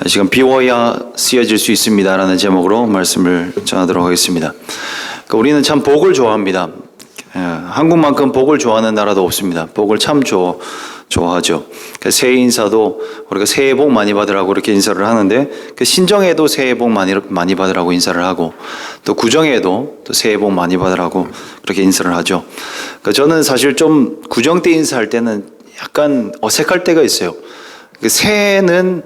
지금 비워야 쓰여질 수 있습니다 라는 제목으로 말씀을 전하도록 하겠습니다. 우리는 참 복을 좋아합니다. 한국만큼 복을 좋아하는 나라도 없습니다. 복을 참 좋아하죠. 새해 인사도 우리가 새해 복 많이 받으라고 이렇게 인사를 하는데, 신정에도 새해 복 많이 받으라고 인사를 하고, 또 구정에도 또 새해 복 많이 받으라고 그렇게 인사를 하죠. 저는 사실 좀 구정 때 인사할 때는 약간 어색할 때가 있어요. 새해는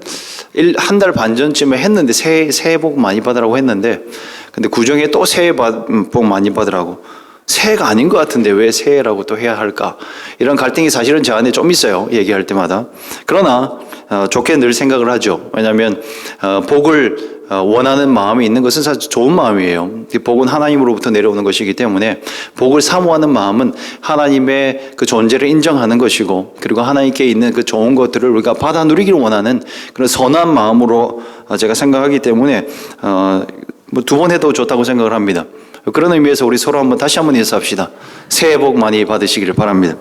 한 달 반 전쯤에 했는데 새해 복 많이 받으라고 했는데, 근데 구정에 또 새해 복 많이 받으라고, 새해가 아닌 것 같은데 왜 새해라고 또 해야 할까? 이런 갈등이 사실은 저 안에 좀 있어요, 얘기할 때마다. 그러나 좋게 늘 생각을 하죠. 왜냐하면 복을 원하는 마음이 있는 것은 사실 좋은 마음이에요. 복은 하나님으로부터 내려오는 것이기 때문에 복을 사모하는 마음은 하나님의 그 존재를 인정하는 것이고, 그리고 하나님께 있는 그 좋은 것들을 우리가 받아 누리기를 원하는 그런 선한 마음으로 제가 생각하기 때문에 두 번 해도 좋다고 생각을 합니다. 그런 의미에서 우리 서로 다시 한번 인사합시다. 새해 복 많이 받으시기를 바랍니다.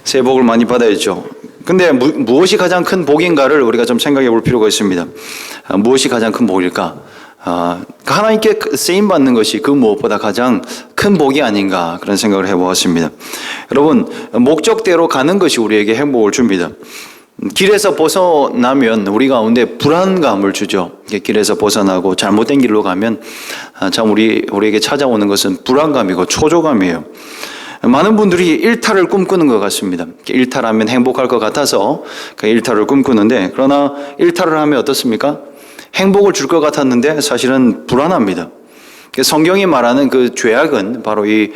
새해 복을 많이 받아야죠. 근데 무엇이 가장 큰 복인가를 우리가 좀 생각해 볼 필요가 있습니다. 무엇이 가장 큰 복일까? 하나님께 쓰임 받는 것이 그 무엇보다 가장 큰 복이 아닌가, 그런 생각을 해보았습니다. 여러분, 목적대로 가는 것이 우리에게 행복을 줍니다. 길에서 벗어나면 우리 가운데 불안감을 주죠. 길에서 벗어나고 잘못된 길로 가면 참 우리에게 찾아오는 것은 불안감이고 초조감이에요. 많은 분들이 일탈을 꿈꾸는 것 같습니다. 일탈하면 행복할 것 같아서 그 일탈을 꿈꾸는데, 그러나 일탈을 하면 어떻습니까? 행복을 줄 것 같았는데 사실은 불안합니다. 성경이 말하는 그 죄악은 바로 이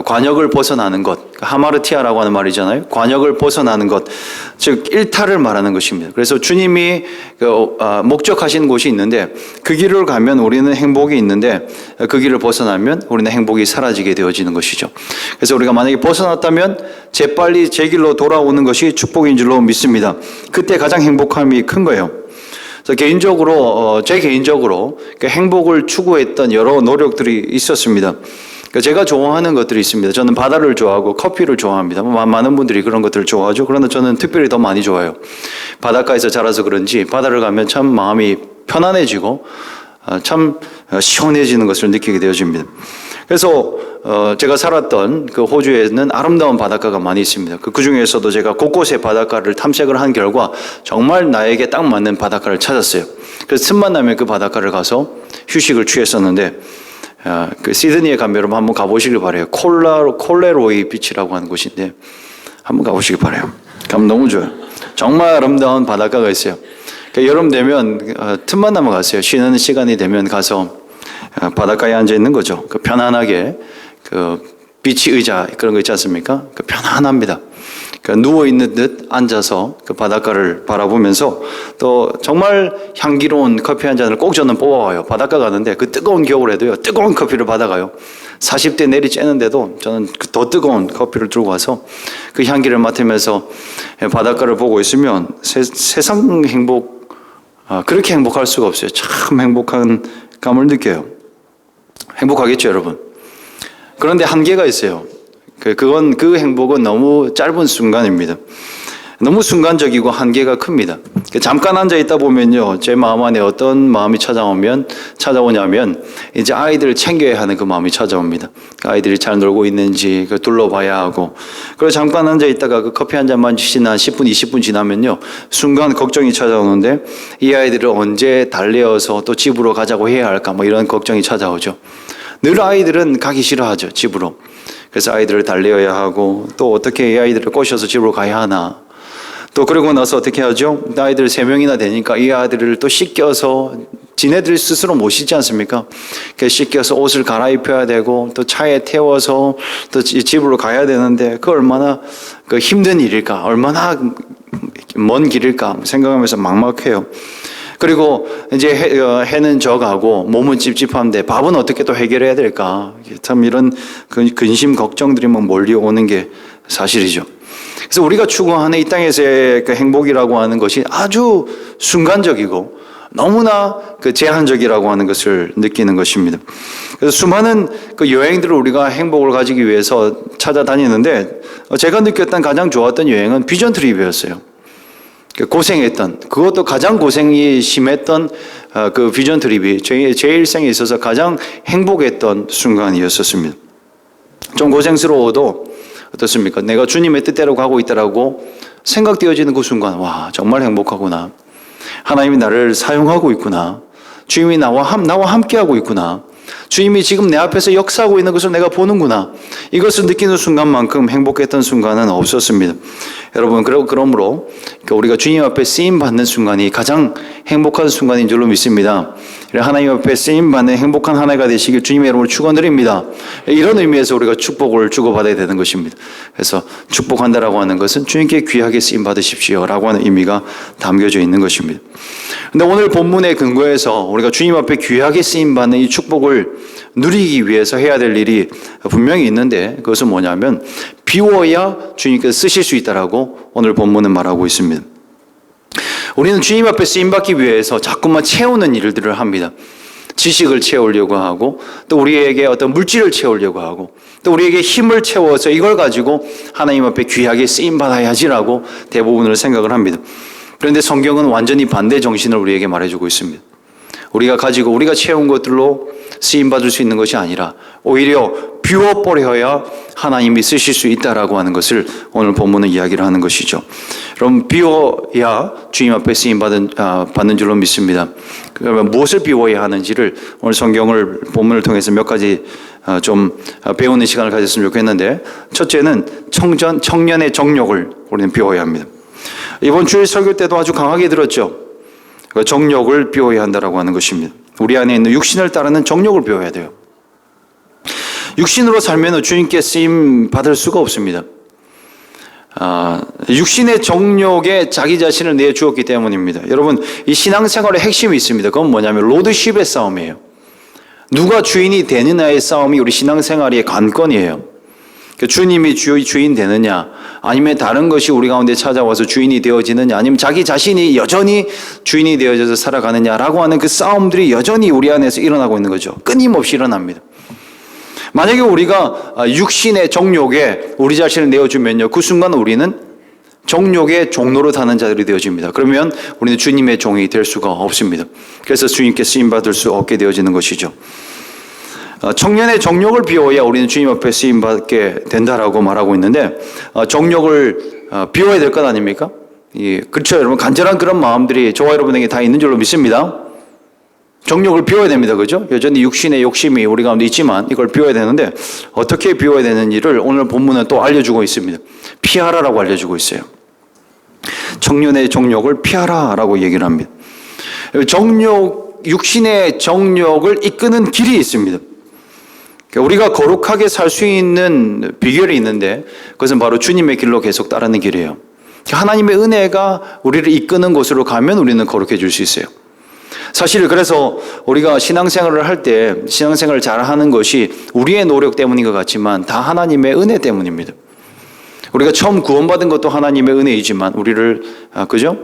관역을 벗어나는 것, 하마르티아라고 하는 말이잖아요. 관역을 벗어나는 것, 즉 일탈을 말하는 것입니다. 그래서 주님이 목적하신 곳이 있는데 그 길을 가면 우리는 행복이 있는데, 그 길을 벗어나면 우리는 행복이 사라지게 되어지는 것이죠. 그래서 우리가 만약에 벗어났다면 재빨리 제 길로 돌아오는 것이 축복인 줄로 믿습니다. 그때 가장 행복함이 큰 거예요. 제 개인적으로 행복을 추구했던 여러 노력들이 있었습니다. 제가 좋아하는 것들이 있습니다. 저는 바다를 좋아하고 커피를 좋아합니다. 많은 분들이 그런 것들을 좋아하죠. 그러나 저는 특별히 더 많이 좋아해요. 바닷가에서 자라서 그런지 바다를 가면 참 마음이 편안해지고 참 시원해지는 것을 느끼게 되어집니다. 그래서 제가 살았던 그 호주에는 아름다운 바닷가가 많이 있습니다. 그 중에서도 제가 곳곳에 바닷가를 탐색을 한 결과 정말 나에게 딱 맞는 바닷가를 찾았어요. 그래서 틈만 나면 그 바닷가를 가서 휴식을 취했었는데, 그 시드니에 가면 여러분 한번 가보시길 바라요. 콜레로이 비치라고 하는 곳인데 한번 가보시길 바라요. 가면 너무 좋아요. 정말 아름다운 바닷가가 있어요. 여름 되면 틈만 나면 가세요. 쉬는 시간이 되면 가서 바닷가에 앉아 있는 거죠. 편안하게 비치 의자 그런 거 있지 않습니까? 편안합니다. 누워 있는 듯 앉아서 그 바닷가를 바라보면서 또 정말 향기로운 커피 한 잔을 꼭 저는 뽑아와요. 바닷가 가는데 그 뜨거운 겨울에도요, 뜨거운 커피를 받아가요. 40대 내리 쬐는데도 저는 더 뜨거운 커피를 들고 와서 그 향기를 맡으면서 바닷가를 보고 있으면 세상 그렇게 행복할 수가 없어요. 참 행복한 감을 느껴요. 행복하겠죠, 여러분? 그런데 한계가 있어요. 그 행복은 너무 짧은 순간입니다. 너무 순간적이고 한계가 큽니다. 잠깐 앉아 있다 보면요, 제 마음 안에 어떤 마음이 찾아오냐면 이제 아이들을 챙겨야 하는 그 마음이 찾아옵니다. 아이들이 잘 놀고 있는지 둘러봐야 하고, 그리고 잠깐 앉아 있다가 그 커피 한 잔만 지나 10분, 20분 지나면요, 순간 걱정이 찾아오는데 이 아이들을 언제 달래어서 또 집으로 가자고 해야 할까, 이런 걱정이 찾아오죠. 늘 아이들은 가기 싫어하죠, 집으로. 그래서 아이들을 달래어야 하고, 또 어떻게 이 아이들을 꼬셔서 집으로 가야 하나. 또 그러고 나서 어떻게 하죠? 아이들 3명이나 되니까 이 아이들을 또 씻겨서, 지네들 스스로 못 씻지 않습니까? 씻겨서 옷을 갈아입혀야 되고, 또 차에 태워서 또 집으로 가야 되는데, 그 얼마나 힘든 일일까? 얼마나 먼 길일까? 생각하면서 막막해요. 그리고 이제 해는 져가고 몸은 찝찝한데 밥은 어떻게 또 해결해야 될까? 참 이런 근심 걱정들이 몰려오는 게 사실이죠. 그래서 우리가 추구하는 이 땅에서의 그 행복이라고 하는 것이 아주 순간적이고 너무나 제한적이라고 하는 것을 느끼는 것입니다. 그래서 수많은 여행들을 우리가 행복을 가지기 위해서 찾아다니는데, 제가 느꼈던 가장 좋았던 여행은 비전 트립이었어요. 고생했던, 그것도 가장 고생이 심했던 그 비전 트립이 제 일생에 있어서 가장 행복했던 순간이었었습니다. 좀 고생스러워도 어떻습니까? 내가 주님의 뜻대로 가고 있다라고 생각되어지는 그 순간, 와, 정말 행복하구나. 하나님이 나를 사용하고 있구나. 주님이 나와 함께하고 있구나. 주님이 지금 내 앞에서 역사하고 있는 것을 내가 보는구나. 이것을 느끼는 순간만큼 행복했던 순간은 없었습니다. 여러분, 그러므로 우리가 주님 앞에 쓰임받는 순간이 가장 행복한 순간인 줄로 믿습니다. 하나님 앞에 쓰임받는 행복한 한 해가 되시길 주님의 이름으로 축원드립니다. 이런 의미에서 우리가 축복을 주고받아야 되는 것입니다. 그래서 축복한다라고 하는 것은 주님께 귀하게 쓰임받으십시오라고 하는 의미가 담겨져 있는 것입니다. 그런데 오늘 본문에 근거해서 우리가 주님 앞에 귀하게 쓰임받는 이 축복을 누리기 위해서 해야 될 일이 분명히 있는데, 그것은 뭐냐면 비워야 주님께서 쓰실 수 있다라고 오늘 본문은 말하고 있습니다. 우리는 주님 앞에 쓰임받기 위해서 자꾸만 채우는 일들을 합니다. 지식을 채우려고 하고, 또 우리에게 어떤 물질을 채우려고 하고, 또 우리에게 힘을 채워서 이걸 가지고 하나님 앞에 귀하게 쓰임받아야지라고 대부분을 생각을 합니다. 그런데 성경은 완전히 반대 정신을 우리에게 말해주고 있습니다. 우리가 채운 것들로 쓰임받을 수 있는 것이 아니라 오히려 비워버려야 하나님이 쓰실 수 있다라고 하는 것을 오늘 본문은 이야기를 하는 것이죠. 그럼 비워야 주님 앞에 쓰임받는 줄로 믿습니다. 그러면 무엇을 비워야 하는지를 오늘 본문을 통해서 몇 가지 좀 배우는 시간을 가졌으면 좋겠는데, 첫째는 청년의 정욕을 우리는 비워야 합니다. 이번 주일 설교 때도 아주 강하게 들었죠. 정욕을 비워야 한다라고 하는 것입니다. 우리 안에 있는 육신을 따르는 정욕을 비워야 돼요. 육신으로 살면 주님께 쓰임 받을 수가 없습니다. 육신의 정욕에 자기 자신을 내주었기 때문입니다. 여러분, 이 신앙생활의 핵심이 있습니다. 그건 뭐냐면 로드십의 싸움이에요. 누가 주인이 되느냐의 싸움이 우리 신앙생활의 관건이에요. 주님이 주인 되느냐, 아니면 다른 것이 우리 가운데 찾아와서 주인이 되어지느냐, 아니면 자기 자신이 여전히 주인이 되어져서 살아가느냐라고 하는 그 싸움들이 여전히 우리 안에서 일어나고 있는 거죠. 끊임없이 일어납니다. 만약에 우리가 육신의 정욕에 우리 자신을 내어주면요, 그 순간 우리는 정욕의 종로로 타는 자들이 되어집니다. 그러면 우리는 주님의 종이 될 수가 없습니다. 그래서 주님께 쓰임받을 수 없게 되어지는 것이죠. 청년의 정욕을 비워야 우리는 주님 앞에 쓰임받게 된다라고 말하고 있는데, 정욕을 비워야 될 것 아닙니까? 그렇죠, 여러분. 간절한 그런 마음들이 저와 여러분에게 다 있는 줄로 믿습니다. 정욕을 비워야 됩니다. 그죠? 여전히 육신의 욕심이 우리 가운데 있지만 이걸 비워야 되는데, 어떻게 비워야 되는지를 오늘 본문은 또 알려주고 있습니다. 피하라라고 알려주고 있어요. 청년의 정욕을 피하라라고 얘기를 합니다. 육신의 정욕을 이끄는 길이 있습니다. 우리가 거룩하게 살 수 있는 비결이 있는데, 그것은 바로 주님의 길로 계속 따르는 길이에요. 하나님의 은혜가 우리를 이끄는 곳으로 가면 우리는 거룩해질 수 있어요. 사실 그래서 우리가 신앙생활을 할 때 신앙생활을 잘하는 것이 우리의 노력 때문인 것 같지만 다 하나님의 은혜 때문입니다. 우리가 처음 구원받은 것도 하나님의 은혜이지만 그죠?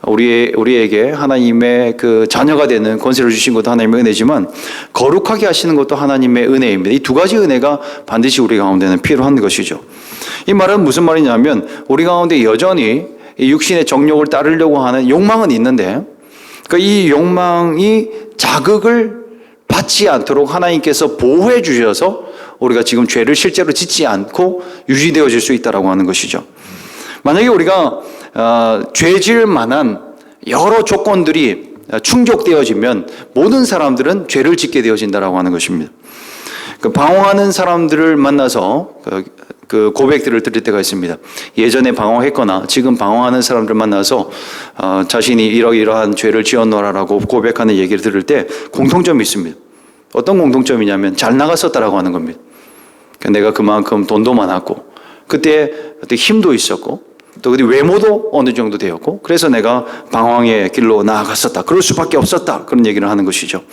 우리에게 하나님의 그 자녀가 되는 권세를 주신 것도 하나님의 은혜지만 거룩하게 하시는 것도 하나님의 은혜입니다. 이 두 가지 은혜가 반드시 우리 가운데는 필요한 것이죠. 이 말은 무슨 말이냐면, 우리 가운데 여전히 이 육신의 정욕을 따르려고 하는 욕망은 있는데, 이 욕망이 자극을 받지 않도록 하나님께서 보호해 주셔서 우리가 지금 죄를 실제로 짓지 않고 유지되어질 수 있다고 하는 것이죠. 만약에 우리가 죄질 만한 여러 조건들이 충족되어지면 모든 사람들은 죄를 짓게 되어진다고 하는 것입니다. 방황하는 사람들을 만나서 그 고백들을 들을 때가 있습니다. 예전에 방황했거나 지금 방황하는 사람들 만나서 자신이 이러이러한 죄를 지었노라라고 고백하는 얘기를 들을 때 공통점이 있습니다. 어떤 공통점이냐면 잘 나갔었다라고 하는 겁니다. 내가 그만큼 돈도 많았고, 그때 힘도 있었고, 또 외모도 어느 정도 되었고, 그래서 내가 방황의 길로 나아갔었다. 그럴 수밖에 없었다. 그런 얘기를 하는 것이죠.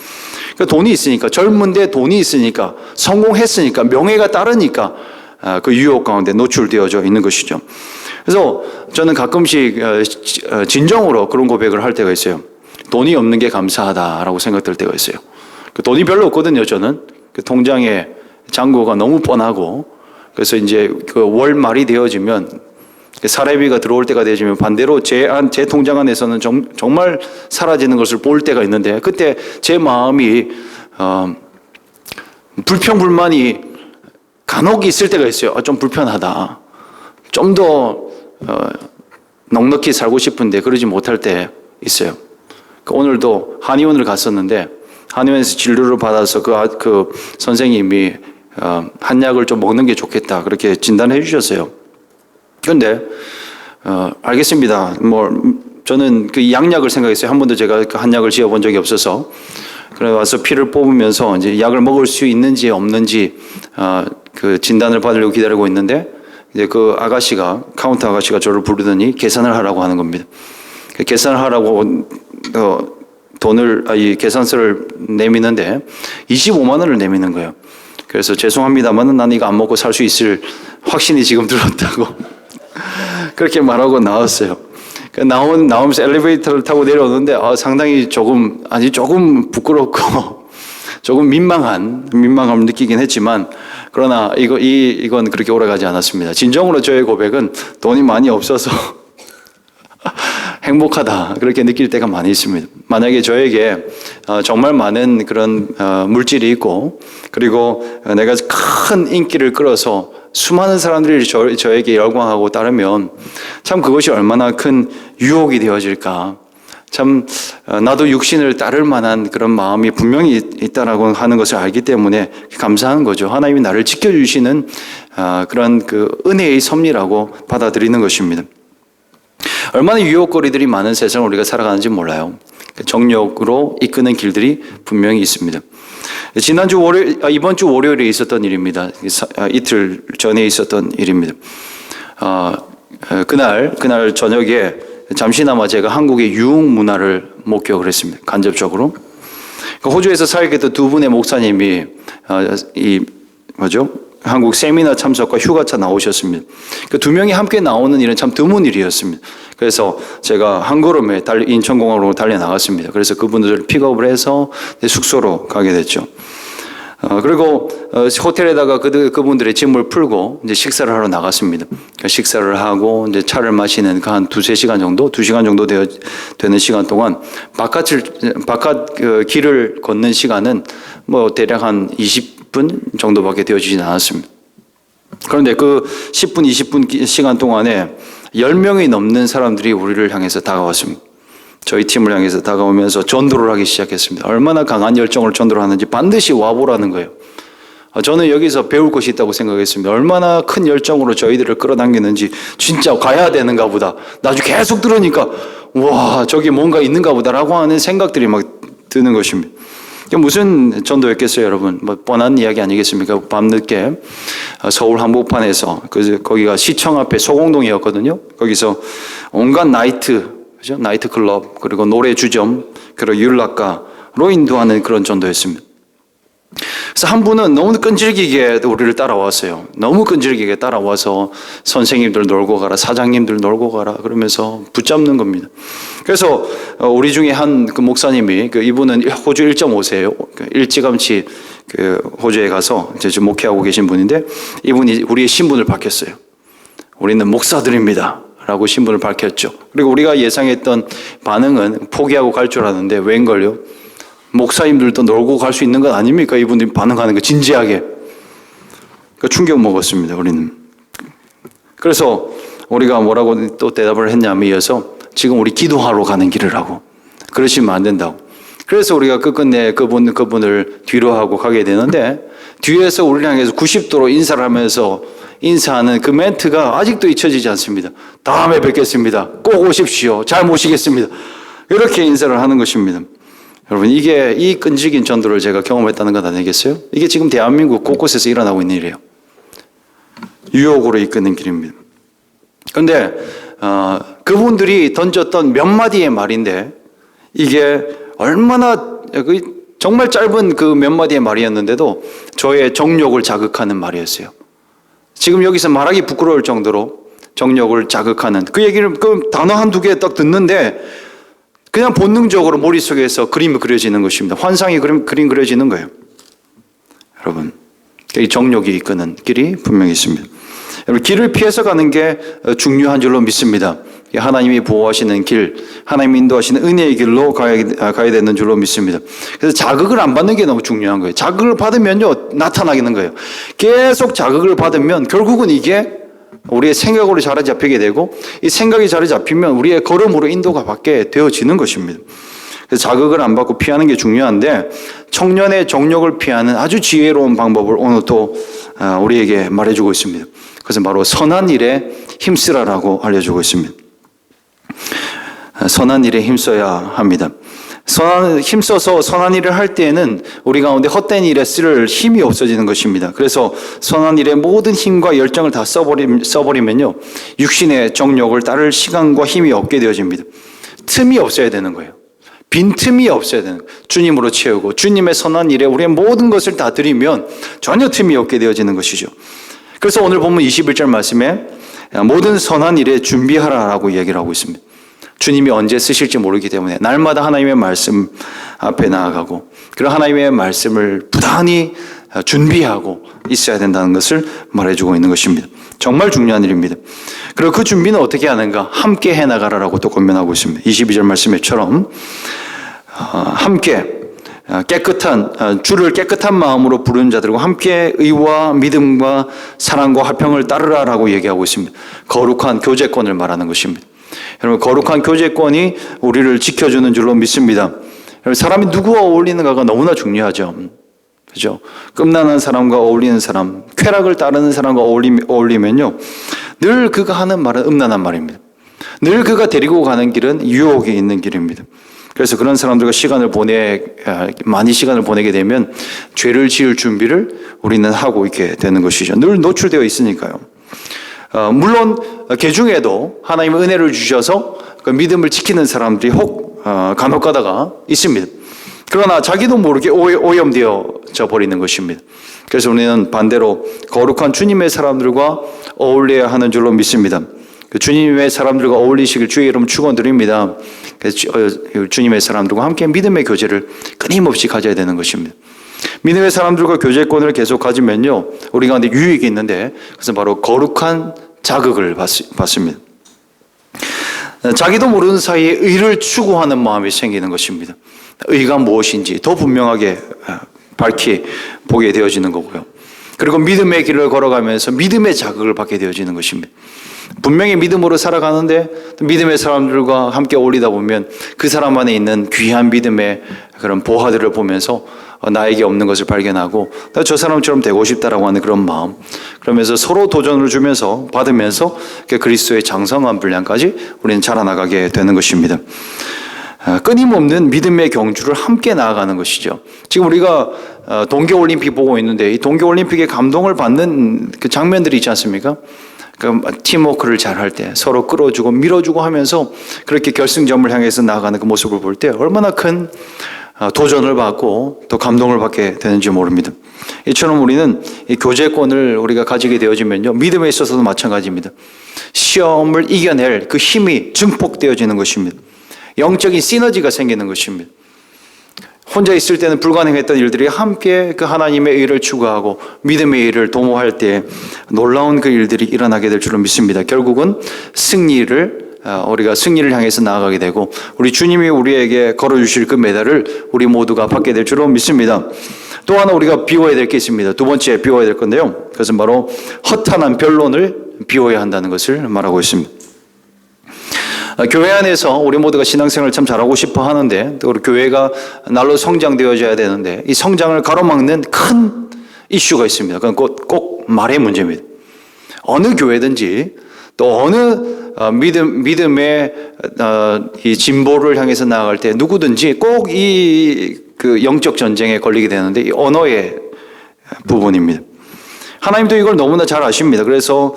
돈이 있으니까, 젊은데 돈이 있으니까, 성공했으니까, 명예가 따르니까 그 유혹 가운데 노출되어져 있는 것이죠. 그래서 저는 가끔씩 진정으로 그런 고백을 할 때가 있어요. 돈이 없는 게 감사하다라고 생각될 때가 있어요. 돈이 별로 없거든요. 저는 그 통장에 잔고가 너무 뻔하고, 그래서 이제 그 월 말이 되어지면 사례비가 들어올 때가 되지만 반대로 제 통장 안에서는 정말 사라지는 것을 볼 때가 있는데, 그때 제 마음이 불평불만이 간혹 있을 때가 있어요. 좀 불편하다. 좀 더 넉넉히 살고 싶은데 그러지 못할 때 있어요. 오늘도 한의원을 갔었는데 한의원에서 진료를 받아서 그 선생님이 한약을 좀 먹는 게 좋겠다 그렇게 진단해 주셨어요. 그런데 알겠습니다. 저는 그 양약을 생각했어요. 한 번도 제가 그 한약을 지어본 적이 없어서. 그래 와서 피를 뽑으면서 이제 약을 먹을 수 있는지 없는지 그 진단을 받으려고 기다리고 있는데, 이제 그 카운터 아가씨가 저를 부르더니 계산을 하라고 하는 겁니다. 계산을 하라고 이 계산서를 내미는데 25만 원을 내미는 거예요. 그래서 죄송합니다만은 나는 이거 안 먹고 살 수 있을 확신이 지금 들었다고 그렇게 말하고 나왔어요. 나오면서 엘리베이터를 타고 내려오는데 상당히 조금 부끄럽고 조금 민망함을 느끼긴 했지만, 그러나 이건 그렇게 오래가지 않았습니다. 진정으로 저의 고백은 돈이 많이 없어서 행복하다 그렇게 느낄 때가 많이 있습니다. 만약에 저에게 정말 많은 그런 물질이 있고, 그리고 내가 큰 인기를 끌어서 수많은 사람들이 저에게 열광하고 따르면 참 그것이 얼마나 큰 유혹이 되어질까. 참 나도 육신을 따를 만한 그런 마음이 분명히 있다라고 하는 것을 알기 때문에 감사한 거죠. 하나님이 나를 지켜주시는 그런 그 은혜의 섭리라고 받아들이는 것입니다. 얼마나 유혹거리들이 많은 세상을 우리가 살아가는지 몰라요. 정욕으로 이끄는 길들이 분명히 있습니다. 이번 주 월요일에 있었던 일입니다. 이틀 전에 있었던 일입니다. 그날 저녁에 잠시나마 제가 한국의 유흥 문화를 목격을 했습니다. 간접적으로. 호주에서 살겠던 두 분의 목사님이 한국 세미나 참석과 휴가차 나오셨습니다. 그 두 명이 함께 나오는 일은 참 드문 일이었습니다. 그래서 제가 한 걸음에 인천공항으로 달려 나갔습니다. 그래서 그분들을 픽업을 해서 숙소로 가게 됐죠. 그리고 호텔에다가 그분들의 짐을 풀고 이제 식사를 하러 나갔습니다. 식사를 하고 이제 차를 마시는 한 2-3시간 정도, 2시간 정도 되는 시간 동안 바깥 길을 걷는 시간은 대략 한 20분 정도밖에 되어지진 않았습니다. 그런데 그 10분, 20분 시간 동안에 10명이 넘는 사람들이 우리를 향해서 다가왔습니다. 저희 팀을 향해서 다가오면서 전도를 하기 시작했습니다. 얼마나 강한 열정을 전도를 하는지 반드시 와보라는 거예요. 저는 여기서 배울 것이 있다고 생각했습니다. 얼마나 큰 열정으로 저희들을 끌어당기는지, 진짜 가야 되는가 보다. 나중에 계속 들으니까 와, 저기 뭔가 있는가 보다라고 하는 생각들이 막 드는 것입니다. 무슨 전도였겠어요, 여러분? 뻔한 이야기 아니겠습니까? 밤늦게 서울 한복판에서 거기가 시청 앞에 소공동이었거든요. 거기서 온갖 나이트 클럽, 그리고 노래 주점, 그리고 율락가로 인도하는 그런 전도였습니다. 그래서 한 분은 너무 끈질기게 우리를 따라왔어요. 너무 끈질기게 따라와서 선생님들 놀고 가라, 사장님들 놀고 가라 그러면서 붙잡는 겁니다. 그래서 우리 중에 한 그 목사님이, 이분은 호주 1.5세예요. 일찌감치 호주에 가서 이제 지금 목회하고 계신 분인데, 이분이 우리의 신분을 밝혔어요. 우리는 목사들입니다 라고 신분을 밝혔죠. 그리고 우리가 예상했던 반응은 포기하고 갈 줄 알았는데 웬걸요? 목사님들도 놀고 갈 수 있는 것 아닙니까? 이분들이 반응하는 거 진지하게. 충격 먹었습니다, 우리는. 그래서 우리가 뭐라고 또 대답을 했냐면, 이어서 지금 우리 기도하러 가는 길이라고. 그러시면 안 된다고. 그래서 우리가 끝끝내 그분을 뒤로 하고 가게 되는데, 뒤에서 우리를 향해서 90도로 인사를 하면서 인사하는 그 멘트가 아직도 잊혀지지 않습니다. 다음에 뵙겠습니다. 꼭 오십시오. 잘 모시겠습니다. 이렇게 인사를 하는 것입니다. 여러분, 이 끈질긴 전도를 제가 경험했다는 것 아니겠어요? 이게 지금 대한민국 곳곳에서 일어나고 있는 일이에요. 유혹으로 이끄는 길입니다. 그런데 그분들이 던졌던 몇 마디의 말인데, 이게 얼마나 정말 짧은 그 몇 마디의 말이었는데도 저의 정욕을 자극하는 말이었어요. 지금 여기서 말하기 부끄러울 정도로 정욕을 자극하는 그 얘기를, 그 단어 한두 개 딱 듣는데 그냥 본능적으로 머릿속에서 그림이 그려지는 것입니다. 환상이 그림 그려지는 거예요. 여러분, 이 정욕이 이끄는 길이 분명히 있습니다. 여러분, 길을 피해서 가는 게 중요한 줄로 믿습니다. 하나님이 보호하시는 길, 하나님이 인도하시는 은혜의 길로 가야 되는 줄로 믿습니다. 그래서 자극을 안 받는 게 너무 중요한 거예요. 자극을 받으면요, 나타나는 거예요. 계속 자극을 받으면 결국은 이게 우리의 생각으로 자리 잡히게 되고, 이 생각이 자리 잡히면 우리의 걸음으로 인도가 받게 되어지는 것입니다. 그래서 자극을 안 받고 피하는 게 중요한데, 청년의 정욕을 피하는 아주 지혜로운 방법을 오늘 또 우리에게 말해주고 있습니다. 그것은 바로 선한 일에 힘쓰라라고 알려주고 있습니다. 선한 일에 힘써야 합니다. 힘써서 선한 일을 할 때에는 우리 가운데 헛된 일에 쓸 힘이 없어지는 것입니다. 그래서 선한 일에 모든 힘과 열정을 다 써버리면요, 육신의 정욕을 따를 시간과 힘이 없게 되어집니다. 틈이 없어야 되는 거예요. 빈틈이 없어야 되는 거예요. 주님으로 채우고 주님의 선한 일에 우리의 모든 것을 다 드리면 전혀 틈이 없게 되어지는 것이죠. 그래서 오늘 보면 21절 말씀에 모든 선한 일에 준비하라라고 이야기를 하고 있습니다. 주님이 언제 쓰실지 모르기 때문에 날마다 하나님의 말씀 앞에 나아가고, 그런 하나님의 말씀을 부단히 준비하고 있어야 된다는 것을 말해주고 있는 것입니다. 정말 중요한 일입니다. 그리고 그 준비는 어떻게 하는가? 함께 해나가라라고 또 권면하고 있습니다. 22절 말씀에처럼 함께 주를 깨끗한 마음으로 부르는 자들과 함께 의와 믿음과 사랑과 화평을 따르라라고 얘기하고 있습니다. 거룩한 교제권을 말하는 것입니다. 여러분, 거룩한 교제권이 우리를 지켜주는 줄로 믿습니다. 여러분, 사람이 누구와 어울리는가가 너무나 중요하죠. 그죠? 끔난한 사람과 어울리는 사람, 쾌락을 따르는 사람과 어울리면요, 늘 그가 하는 말은 음란한 말입니다. 늘 그가 데리고 가는 길은 유혹이 있는 길입니다. 그래서 그런 사람들과 많이 시간을 보내게 되면 죄를 지을 준비를 우리는 하고 있게 되는 것이죠. 늘 노출되어 있으니까요. 물론 개 중에도 하나님의 은혜를 주셔서 그 믿음을 지키는 사람들이 간혹 가다가 있습니다. 그러나 자기도 모르게 오염되어져 버리는 것입니다. 그래서 우리는 반대로 거룩한 주님의 사람들과 어울려야 하는 줄로 믿습니다. 주님의 사람들과 어울리시길 주의 이름 축원드립니다. 주님의 사람들과 함께 믿음의 교제를 끊임없이 가져야 되는 것입니다. 믿음의 사람들과 교제권을 계속 가지면요, 우리 가운데 유익이 있는데, 그것은 바로 거룩한 자극을 받습니다. 자기도 모르는 사이에 의를 추구하는 마음이 생기는 것입니다. 의가 무엇인지 더 분명하게 밝히 보게 되어지는 거고요. 그리고 믿음의 길을 걸어가면서 믿음의 자극을 받게 되어지는 것입니다. 분명히 믿음으로 살아가는데 믿음의 사람들과 함께 어울리다 보면 그 사람 안에 있는 귀한 믿음의 그런 보화들을 보면서 나에게 없는 것을 발견하고 나 저 사람처럼 되고 싶다라고 하는 그런 마음, 그러면서 서로 도전을 주면서 받으면서 그리스도의 장성한 분량까지 우리는 자라나가게 되는 것입니다. 끊임없는 믿음의 경주를 함께 나아가는 것이죠. 지금 우리가 동계올림픽 보고 있는데 이 동계올림픽에 감동을 받는 그 장면들이 있지 않습니까? 그 팀워크를 잘 할 때 서로 끌어주고 밀어주고 하면서 그렇게 결승점을 향해서 나아가는 그 모습을 볼 때 얼마나 큰 도전을 받고 또 감동을 받게 되는지 모릅니다. 이처럼 우리는 이 교제권을 우리가 가지게 되어지면요, 믿음에 있어서도 마찬가지입니다. 시험을 이겨낼 그 힘이 증폭되어지는 것입니다. 영적인 시너지가 생기는 것입니다. 혼자 있을 때는 불가능했던 일들이 함께 그 하나님의 의를 추구하고 믿음의 일을 도모할 때 놀라운 그 일들이 일어나게 될 줄로 믿습니다. 결국은 우리가 승리를 향해서 나아가게 되고 우리 주님이 우리에게 걸어주실 그 메달을 우리 모두가 받게 될 줄로 믿습니다. 또 하나 우리가 비워야 될 게 있습니다. 두 번째 비워야 될 건데요, 그것은 바로 허탄한 변론을 비워야 한다는 것을 말하고 있습니다. 교회 안에서 우리 모두가 신앙생활을 참 잘하고 싶어 하는데, 또 우리 교회가 날로 성장되어져야 되는데 이 성장을 가로막는 큰 이슈가 있습니다. 그건 꼭 말의 문제입니다. 어느 교회든지 또 어느 믿음의 이 진보를 향해서 나아갈 때 누구든지 꼭 그 영적 전쟁에 걸리게 되는데 이 언어의 부분입니다. 하나님도 이걸 너무나 잘 아십니다. 그래서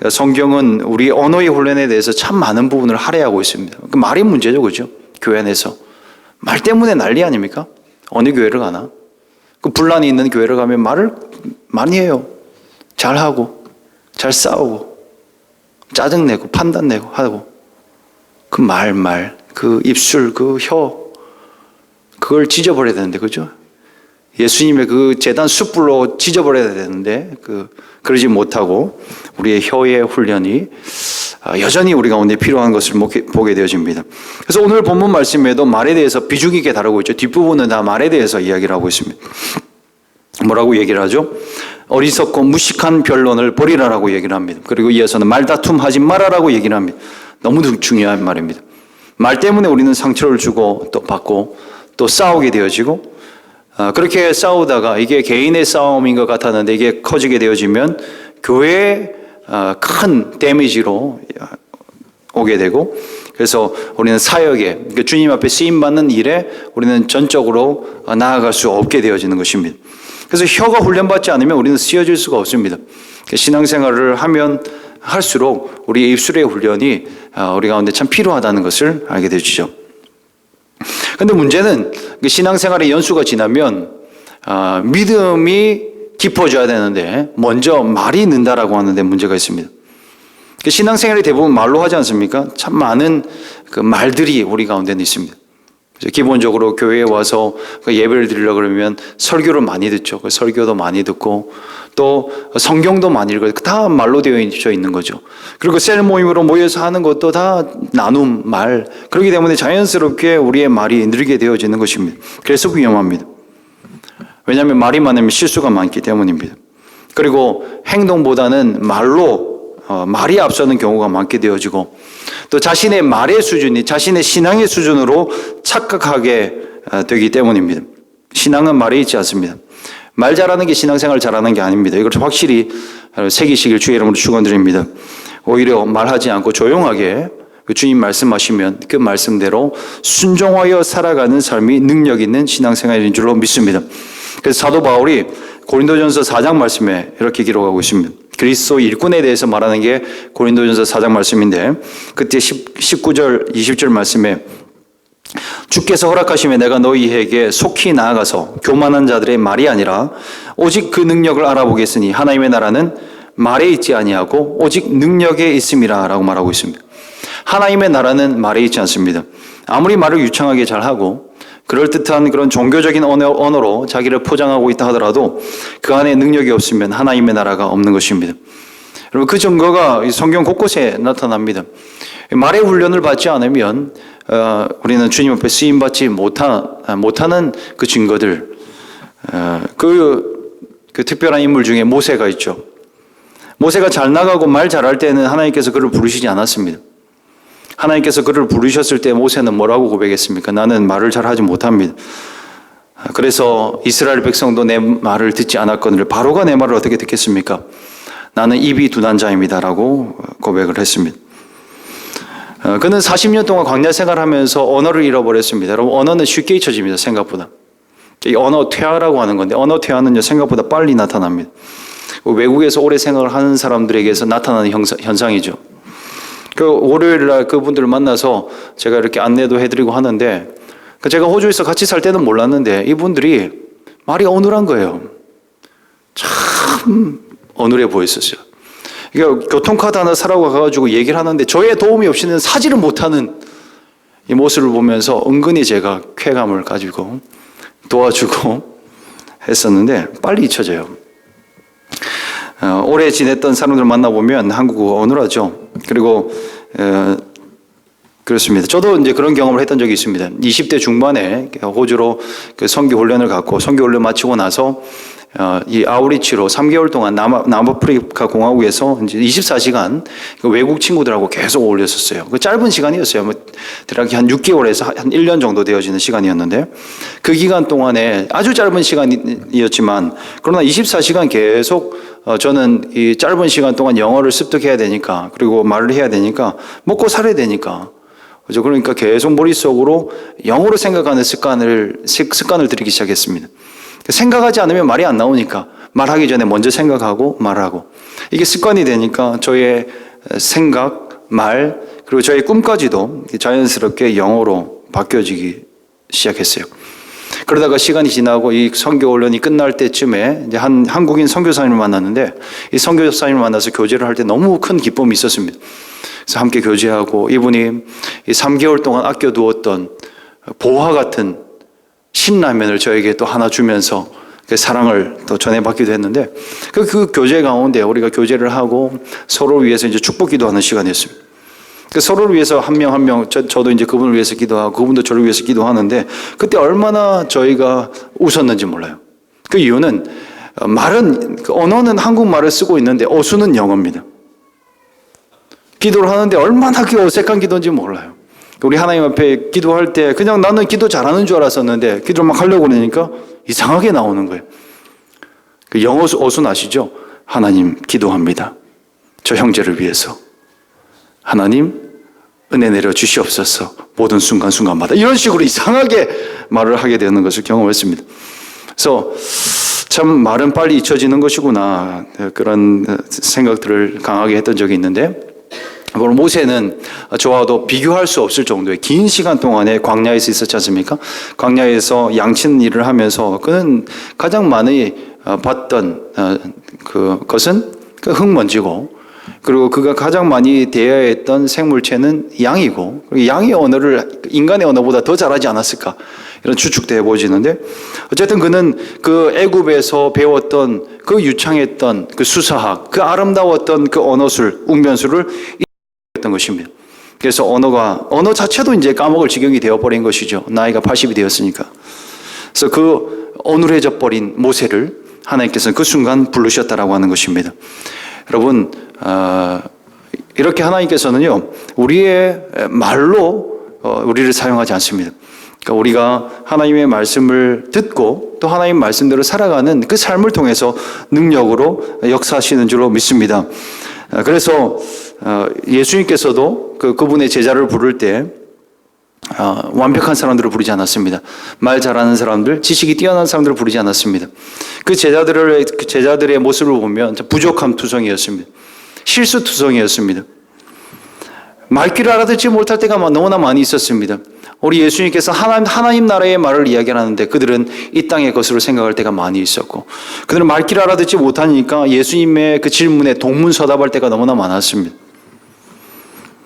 성경은 우리 언어의 훈련에 대해서 참 많은 부분을 할애하고 있습니다. 그 말이 문제죠, 그죠? 교회 안에서 말 때문에 난리 아닙니까? 어느 교회를 가나? 그 분란이 있는 교회를 가면 말을 많이 해요. 잘하고 잘 싸우고 짜증내고 판단내고 하고 그 그 입술, 그 혀, 그걸 찢어버려야 되는데, 그죠? 예수님의 그 제단 숯불로 지져버려야 되는데 그러지 못하고 우리의 혀의 훈련이 여전히 우리 가운데 필요한 것을 보게 되어집니다. 그래서 오늘 본문 말씀에도 말에 대해서 비중 있게 다루고 있죠. 뒷부분은 다 말에 대해서 이야기를 하고 있습니다. 뭐라고 얘기를 하죠? 어리석고 무식한 변론을 버리라라고 얘기를 합니다. 그리고 이어서는 말다툼 하지 말아라고 얘기를 합니다. 너무 중요한 말입니다. 말 때문에 우리는 상처를 주고 또 받고 또 싸우게 되어지고 그렇게 싸우다가 이게 개인의 싸움인 것 같았는데 이게 커지게 되어지면 교회에 큰 데미지로 오게 되고 그래서 우리는 사역에 주님 앞에 쓰임받는 일에 우리는 전적으로 나아갈 수 없게 되어지는 것입니다. 그래서 혀가 훈련받지 않으면 우리는 쓰여질 수가 없습니다. 신앙생활을 하면 할수록 우리의 입술의 훈련이 우리 가운데 참 필요하다는 것을 알게 되죠. 그런데 문제는 신앙생활의 연수가 지나면 믿음이 깊어져야 되는데 먼저 말이 는다라고 하는데 문제가 있습니다. 신앙생활이 대부분 말로 하지 않습니까? 참 많은 그 말들이 우리 가운데는 있습니다. 기본적으로 교회에 와서 예배를 드리려고 그러면 설교를 많이 듣죠. 설교도 많이 듣고 또 성경도 많이 읽어요. 다 말로 되어 있는 거죠. 그리고 셀 모임으로 모여서 하는 것도 다 나눔, 말. 그렇기 때문에 자연스럽게 우리의 말이 늘게 되어지는 것입니다. 그래서 위험합니다. 왜냐하면 말이 많으면 실수가 많기 때문입니다. 그리고 행동보다는 말이 앞서는 경우가 많게 되어지고 또 자신의 말의 수준이 자신의 신앙의 수준으로 착각하게 되기 때문입니다. 신앙은 말에 있지 않습니다. 말 잘하는 게 신앙생활 잘하는 게 아닙니다. 이걸 확실히 새기시길 주의 이름으로 축원드립니다. 오히려 말하지 않고 조용하게 주님 말씀하시면 그 말씀대로 순종하여 살아가는 삶이 능력 있는 신앙생활인 줄로 믿습니다. 그래서 사도 바울이 고린도전서 4장 말씀에 이렇게 기록하고 있습니다. 그리스도 일꾼에 대해서 말하는 게 고린도전서 4장 말씀인데 그때 19절 20절 말씀에 주께서 허락하시면 내가 너희에게 속히 나아가서 교만한 자들의 말이 아니라 오직 그 능력을 알아보겠으니 하나님의 나라는 말에 있지 아니하고 오직 능력에 있음이라 라고 말하고 있습니다. 하나님의 나라는 말에 있지 않습니다. 아무리 말을 유창하게 잘하고 그럴듯한 그런 종교적인 언어로 자기를 포장하고 있다 하더라도 그 안에 능력이 없으면 하나님의 나라가 없는 것입니다. 여러분 그 증거가 성경 곳곳에 나타납니다. 말의 훈련을 받지 않으면 우리는 주님 앞에 쓰임받지 못하는 그 증거들 그 특별한 인물 중에 모세가 있죠. 모세가 잘 나가고 말 잘할 때는 하나님께서 그를 부르시지 않았습니다. 하나님께서 그를 부르셨을 때 모세는 뭐라고 고백했습니까? 나는 말을 잘하지 못합니다. 그래서 이스라엘 백성도 내 말을 듣지 않았거늘 바로가 내 말을 어떻게 듣겠습니까? 나는 입이 둔한 자입니다 라고 고백을 했습니다. 그는 40년 동안 광야 생활하면서 언어를 잃어버렸습니다. 여러분 언어는 쉽게 잊혀집니다. 생각보다. 이 언어 퇴화라고 하는 건데 언어 퇴화는 생각보다 빨리 나타납니다. 외국에서 오래 생활을 하는 사람들에게서 나타나는 현상이죠. 월요일 날 그분들을 만나서 제가 이렇게 안내도 해드리고 하는데 제가 호주에서 같이 살 때는 몰랐는데 이분들이 말이 어눌한 거예요. 참 어눌해 보였었어요. 그러니까 교통카드 하나 사라고 가가지고 얘기를 하는데 저의 도움이 없이는 사지를 못하는 이 모습을 보면서 은근히 제가 쾌감을 가지고 도와주고 했었는데 빨리 잊혀져요. 오래 지냈던 사람들 만나보면 한국어 어눌하죠. 그리고 그렇습니다. 저도 이제 그런 경험을 했던 적이 있습니다. 20대 중반에 호주로 그 선교 훈련을 갖고 선교 훈련 마치고 나서 이 아우리치로 3개월 동안 남아프리카 공화국에서 이제 24시간 그 외국 친구들하고 계속 어울렸었어요. 그 짧은 시간이었어요. 대략 한 6개월에서 한 1년 정도 되어지는 시간이었는데 그 기간 동안에 아주 짧은 시간이었지만 그러나 24시간 계속 저는 이 짧은 시간 동안 영어를 습득해야 되니까 그리고 말을 해야 되니까 먹고 살아야 되니까 그죠? 그러니까 계속 머릿속으로 영어로 생각하는 습관을 들이기 시작했습니다. 생각하지 않으면 말이 안 나오니까 말하기 전에 먼저 생각하고 말하고 이게 습관이 되니까 저의 생각, 말 그리고 저의 꿈까지도 자연스럽게 영어로 바뀌어지기 시작했어요. 그러다가 시간이 지나고 이 선교 훈련이 끝날 때쯤에 이제 한 한국인 선교사님을 만났는데 이 선교사님을 만나서 교제를 할 때 너무 큰 기쁨이 있었습니다. 그래서 함께 교제하고 이분이 이 3개월 동안 아껴두었던 보화 같은 신라면을 저에게 또 하나 주면서 그 사랑을 또 전해받기도 했는데 그 교제 가운데 우리가 교제를 하고 서로를 위해서 이제 축복 기도하는 시간이었습니다. 그 서로를 위해서 한 명 한 명, 저도 이제 그분을 위해서 기도하고 그분도 저를 위해서 기도하는데 그때 얼마나 저희가 웃었는지 몰라요. 그 이유는 언어는 한국말을 쓰고 있는데 어수는 영어입니다. 기도를 하는데 얼마나 그 어색한 기도인지 몰라요. 우리 하나님 앞에 기도할 때 그냥 나는 기도 잘하는 줄 알았었는데 기도를 막 하려고 그러니까 이상하게 나오는 거예요. 그 영어 어순 아시죠? 하나님 기도합니다. 저 형제를 위해서. 하나님 은혜 내려 주시옵소서. 모든 순간순간마다 이런 식으로 이상하게 말을 하게 되는 것을 경험했습니다. 그래서 참 말은 빨리 잊혀지는 것이구나 그런 생각들을 강하게 했던 적이 있는데 물론 모세는 저와도 비교할 수 없을 정도의 긴 시간 동안에 광야에서 있었지 않습니까? 광야에서 양치는 일을 하면서 그는 가장 많이 봤던 그것은 그 흙먼지고 그리고 그가 가장 많이 대해야 했던 생물체는 양이고 양의 언어를 인간의 언어보다 더 잘하지 않았을까 이런 추측도 해보지는데 어쨌든 그는 그 애굽에서 배웠던 그 유창했던 그 수사학 그 아름다웠던 그 언어술 웅변술을 했던 것입니다. 그래서 언어 자체도 이제 까먹을 지경이 되어버린 것이죠. 나이가 80이 되었으니까. 그래서 그 어눌해져 버린 모세를 하나님께서는 그 순간 부르셨다라고 하는 것입니다. 여러분 이렇게 하나님께서는요 우리의 말로 우리를 사용하지 않습니다. 그러니까 우리가 하나님의 말씀을 듣고 또 하나님 말씀대로 살아가는 그 삶을 통해서 능력으로 역사하시는 줄로 믿습니다. 그래서 예수님께서도 그분의 제자를 부를 때 완벽한 사람들을 부르지 않았습니다. 말 잘하는 사람들, 지식이 뛰어난 사람들을 부르지 않았습니다. 그 제자들의 모습을 보면 부족함 투성이었습니다. 실수 투성이었습니다. 말귀를 알아듣지 못할 때가 너무나 많이 있었습니다. 우리 예수님께서 하나님 나라의 말을 이야기하는데 그들은 이 땅의 것으로 생각할 때가 많이 있었고 그들은 말귀를 알아듣지 못하니까 예수님의 그 질문에 동문서답할 때가 너무나 많았습니다.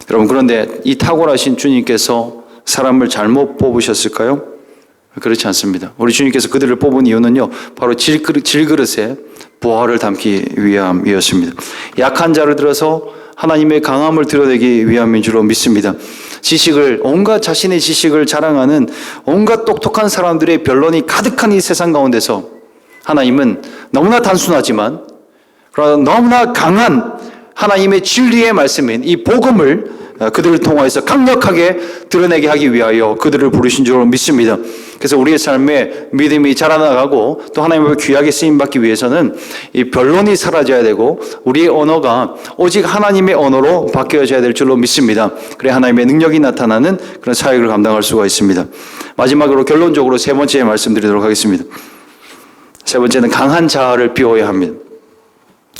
여러분 그런데 이 탁월하신 주님께서 사람을 잘못 뽑으셨을까요? 그렇지 않습니다. 우리 주님께서 그들을 뽑은 이유는요 바로 질그릇에 보화를 담기 위함이었습니다. 약한 자를 들어서 하나님의 강함을 드러내기 위함인 줄로 믿습니다. 온갖 자신의 지식을 자랑하는 온갖 똑똑한 사람들의 변론이 가득한 이 세상 가운데서 하나님은 너무나 단순하지만 그러나 너무나 강한 하나님의 진리의 말씀인 이 복음을 그들을 통하여서 강력하게 드러내게 하기 위하여 그들을 부르신 줄로 믿습니다. 그래서 우리의 삶에 믿음이 자라나가고 또 하나님을 귀하게 쓰임받기 위해서는 이 변론이 사라져야 되고 우리의 언어가 오직 하나님의 언어로 바뀌어져야 될 줄로 믿습니다. 그래 하나님의 능력이 나타나는 그런 사역을 감당할 수가 있습니다. 마지막으로 결론적으로 세 번째 말씀드리도록 하겠습니다. 세 번째는 강한 자를 비워야 합니다.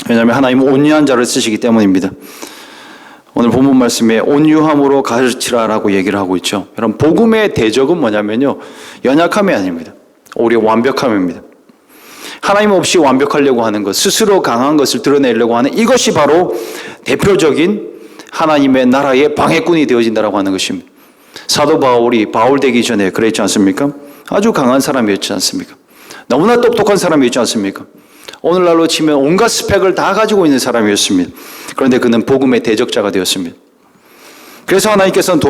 왜냐하면 하나님은 온유한 자를 쓰시기 때문입니다. 오늘 본문 말씀에 온유함으로 가르치라라고 얘기를 하고 있죠. 여러분 복음의 대적은 뭐냐면요 연약함이 아닙니다. 오히려 완벽함입니다. 하나님 없이 완벽하려고 하는 것, 스스로 강한 것을 드러내려고 하는 이것이 바로 대표적인 하나님의 나라의 방해꾼이 되어진다라고 하는 것입니다. 사도 바울이 바울 되기 전에 그랬지 않습니까? 아주 강한 사람이었지 않습니까? 너무나 똑똑한 사람이었지 않습니까? 오늘날로 치면 온갖 스펙을 다 가지고 있는 사람이었습니다. 그런데 그는 복음의 대적자가 되었습니다. 그래서 하나님께서는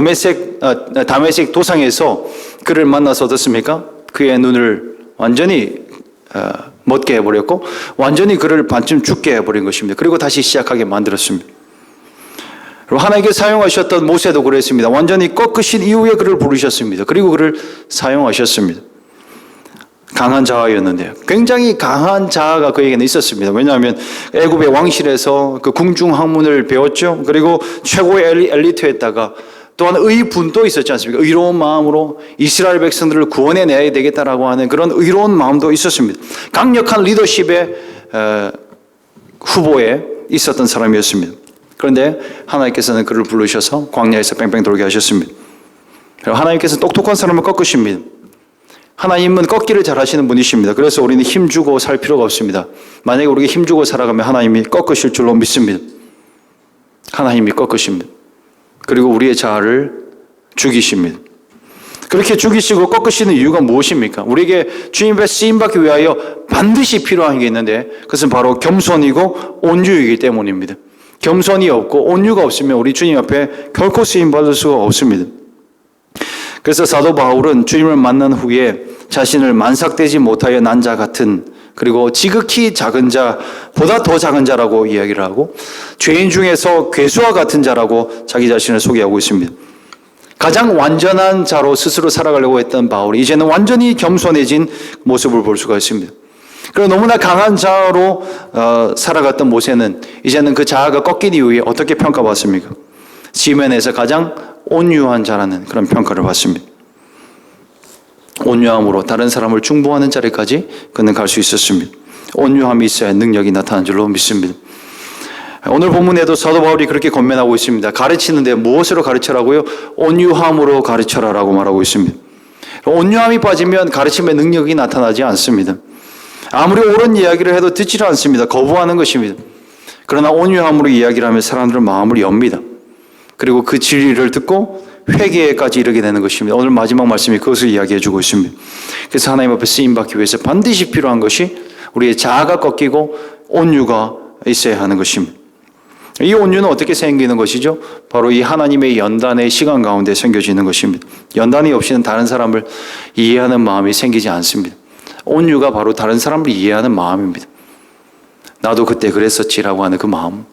다메섹 도상에서 그를 만나서 어떻습니까? 그의 눈을 완전히 멎게 해버렸고 완전히 그를 반쯤 죽게 해버린 것입니다. 그리고 다시 시작하게 만들었습니다. 그리고 하나님께 사용하셨던 모세도 그랬습니다. 완전히 꺾으신 이후에 그를 부르셨습니다. 그리고 그를 사용하셨습니다. 강한 자아였는데요. 굉장히 강한 자아가 그에게는 있었습니다. 왜냐하면 애굽의 왕실에서 그 궁중 학문을 배웠죠. 그리고 최고의 엘리트였다가 또한 의분도 있었지 않습니까? 의로운 마음으로 이스라엘 백성들을 구원해내야 되겠다라고 하는 그런 의로운 마음도 있었습니다. 강력한 리더십의 후보에 있었던 사람이었습니다. 그런데 하나님께서는 그를 부르셔서 광야에서 뺑뺑 돌게 하셨습니다. 하나님께서 똑똑한 사람을 꺾으십니다. 하나님은 꺾기를 잘하시는 분이십니다. 그래서 우리는 힘주고 살 필요가 없습니다. 만약에 우리가 힘주고 살아가면 하나님이 꺾으실 줄로 믿습니다. 하나님이 꺾으십니다. 그리고 우리의 자아를 죽이십니다. 그렇게 죽이시고 꺾으시는 이유가 무엇입니까? 우리에게 주님 앞에 쓰임받기 위하여 반드시 필요한 게 있는데 그것은 바로 겸손이고 온유이기 때문입니다. 겸손이 없고 온유가 없으면 우리 주님 앞에 결코 쓰임받을 수가 없습니다. 그래서 사도 바울은 주님을 만난 후에 자신을 만삭되지 못하여 난 자 같은, 그리고 지극히 작은 자보다 더 작은 자라고 이야기를 하고 죄인 중에서 괴수와 같은 자라고 자기 자신을 소개하고 있습니다. 가장 완전한 자로 스스로 살아가려고 했던 바울이 이제는 완전히 겸손해진 모습을 볼 수가 있습니다. 그리고 너무나 강한 자로 살아갔던 모세는 이제는 그 자아가 꺾인 이후에 어떻게 평가받습니까? 시면에서 가장 온유한 자라는 그런 평가를 받습니다. 온유함으로 다른 사람을 중보하는 자리까지 그는 갈 수 있었습니다. 온유함이 있어야 능력이 나타난 줄로 믿습니다. 오늘 본문에도 사도 바울이 그렇게 권면하고 있습니다. 가르치는데 무엇으로 가르쳐라고요? 온유함으로 가르쳐라라고 말하고 있습니다. 온유함이 빠지면 가르침의 능력이 나타나지 않습니다. 아무리 옳은 이야기를 해도 듣지를 않습니다. 거부하는 것입니다. 그러나 온유함으로 이야기를 하면 사람들은 마음을 엽니다. 그리고 그 진리를 듣고 회개까지 이르게 되는 것입니다. 오늘 마지막 말씀이 그것을 이야기해 주고 있습니다. 그래서 하나님 앞에 쓰임받기 위해서 반드시 필요한 것이 우리의 자아가 꺾이고 온유가 있어야 하는 것입니다. 이 온유는 어떻게 생기는 것이죠? 바로 이 하나님의 연단의 시간 가운데 생겨지는 것입니다. 연단이 없이는 다른 사람을 이해하는 마음이 생기지 않습니다. 온유가 바로 다른 사람을 이해하는 마음입니다. 나도 그때 그랬었지라고 하는 그 마음,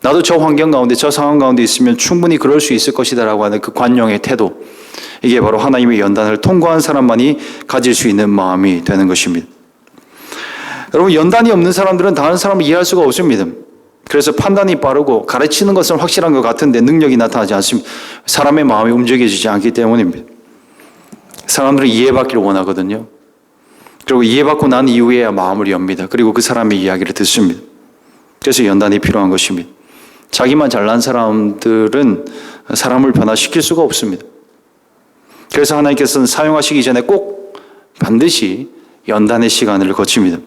나도 저 환경 가운데 저 상황 가운데 있으면 충분히 그럴 수 있을 것이다 라고 하는 그 관용의 태도, 이게 바로 하나님의 연단을 통과한 사람만이 가질 수 있는 마음이 되는 것입니다. 여러분, 연단이 없는 사람들은 다른 사람을 이해할 수가 없습니다. 그래서 판단이 빠르고 가르치는 것은 확실한 것 같은데 능력이 나타나지 않습니다. 사람의 마음이 움직여지지 않기 때문입니다. 사람들은 이해받기를 원하거든요. 그리고 이해받고 난 이후에야 마음을 엽니다. 그리고 그 사람의 이야기를 듣습니다. 그래서 연단이 필요한 것입니다. 자기만 잘난 사람들은 사람을 변화시킬 수가 없습니다. 그래서 하나님께서는 사용하시기 전에 꼭 반드시 연단의 시간을 거칩니다.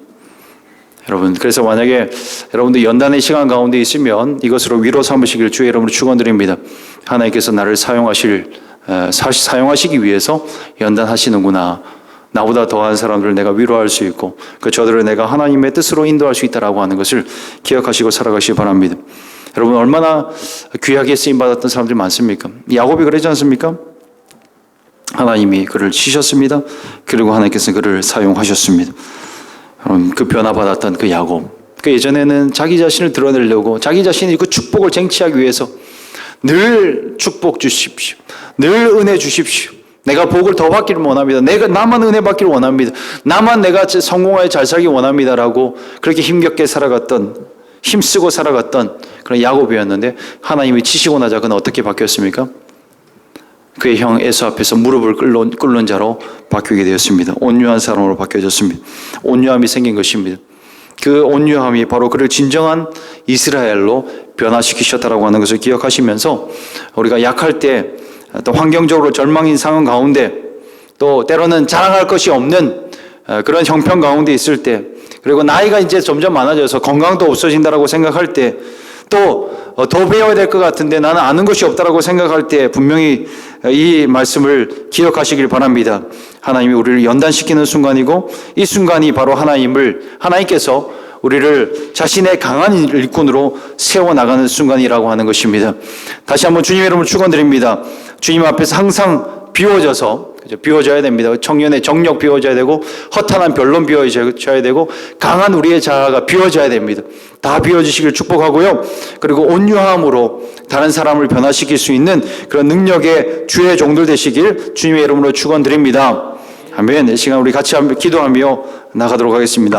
여러분, 그래서 만약에 여러분들 연단의 시간 가운데 있으면 이것으로 위로 삼으시길 주의 이름으로 축원드립니다. 하나님께서 나를 사용하시기 위해서 연단하시는구나. 나보다 더한 사람들을 내가 위로할 수 있고 그 저들을 내가 하나님의 뜻으로 인도할 수 있다라고 하는 것을 기억하시고 살아가시기 바랍니다. 여러분, 얼마나 귀하게 쓰임받았던 사람들이 많습니까? 야곱이 그러지 않습니까? 하나님이 그를 치셨습니다. 그리고 하나님께서 그를 사용하셨습니다. 여러분, 그 변화받았던 그 야곱, 그 예전에는 자기 자신을 드러내려고 자기 자신이 그 축복을 쟁취하기 위해서 늘 축복 주십시오, 늘 은혜 주십시오, 내가 복을 더 받기를 원합니다, 나만 은혜 받기를 원합니다, 나만 내가 성공하여 잘 살기 원합니다라고 그렇게 힘겹게 살아갔던, 힘쓰고 살아갔던 그런 야곱이었는데 하나님이 치시고 나자 그는 어떻게 바뀌었습니까? 그의 형 에서 앞에서 무릎을 꿇는 자로 바뀌게 되었습니다. 온유한 사람으로 바뀌어졌습니다. 온유함이 생긴 것입니다. 그 온유함이 바로 그를 진정한 이스라엘로 변화시키셨다라고 하는 것을 기억하시면서 우리가 약할 때, 또 환경적으로 절망인 상황 가운데, 또 때로는 자랑할 것이 없는 그런 형편 가운데 있을 때, 그리고 나이가 이제 점점 많아져서 건강도 없어진다라고 생각할 때, 또 더 배워야 될 것 같은데 나는 아는 것이 없다라고 생각할 때 분명히 이 말씀을 기억하시길 바랍니다. 하나님이 우리를 연단시키는 순간이고 이 순간이 바로 하나님께서 우리를 자신의 강한 일꾼으로 세워나가는 순간이라고 하는 것입니다. 다시 한번 주님의 이름으로 축원드립니다. 주님 앞에서 항상 비워져야 됩니다. 청년의 정력 비워져야 되고 허탄한 변론 비워져야 되고 강한 우리의 자아가 비워져야 됩니다. 다 비워지시길 축복하고요. 그리고 온유함으로 다른 사람을 변화시킬 수 있는 그런 능력의 주의 종들 되시길 주님의 이름으로 축원드립니다. 아멘. 이 시간 우리 같이 기도하며 나가도록 하겠습니다.